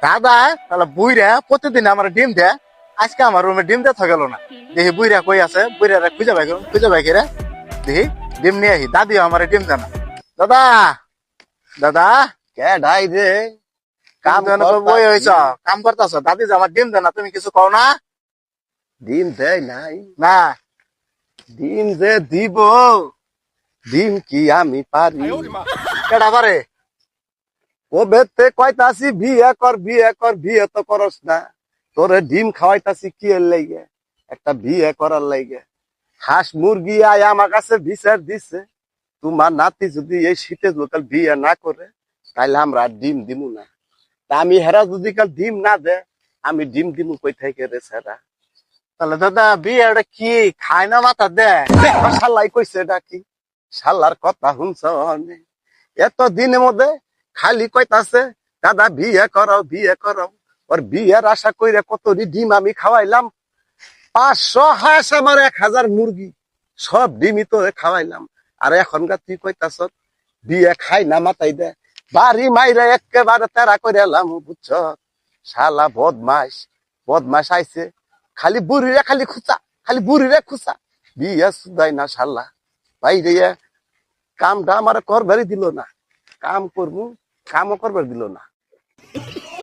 দাদা তাহলে বুইরা প্রতিদিন আমার ডিম দেয়, আজকে আমার রুমে ডিম দেওয়া গেল না। দেখি বুইরা কই আছে, বুইরা খুঁজে পাই রে, দেখি ডিম নিয়ে আহি। দাদিও আমার ডিম দেয় না। দাদা দাদা কে ঢাই রে কাম দেন বই হয়েছ, কাম করতেছ, দাদি যে আমার ডিম দেয় না, তুমি কিছু কও না? ডিম দেয় নাই? না ডিম যে দিব, ডিম কি আমি পারি? কেডা পারে? ও বেতে কয়তাছি বিয়ে কর বিয়ে কর, বিয়ে তো করস না। তোরে ডিম খাওয়াইতাছি কি এর লাইগে? একটা বিয়ে করার লাইগে। হাঁস মুরগি আয় আমার কাছে বিচার দিছে, তোমার নাতি যদি এই শীতে লোকাল বিয়ে না করে তাইলে আমরা আর ডিম দিমু না। তা আমি হেরা যদি কাল ডিম না দে, আমি ডিম দিমু কই থেকে রে সেরা? তাহলে দাদা বিয়েটা কি খায় না মাথা দেয়? শালাই কইছে এটা কি? শালার কথা শুনছ? এত দিনের মধ্যে খালি কইতাছে দাদা বিয়ে করাও বিয়ে করাও। ওর বিয়ের আশা কইরে কত ডিম আমি খাওয়াইলাম, 500 হাঁস আমার 1000 মুরগি, সব ডিমই তো খাওয়াইলাম। আর এখনকার তুই কইতাছ বিয়ে খাই না মাথাই দে? বাড়ি মাইরে একেবারে তেরা করে এলাম, বুঝছ? শালা বদমাস, বদমাস আইছে, খালি বুড়িরে খালি খুঁচা, খালি বুড়িরে খুঁচা, বিয়ে সুদাই না শালা। ভাই রে কামটা আমার করবারই দিল না, কাম করবো কামও করবার দিল না।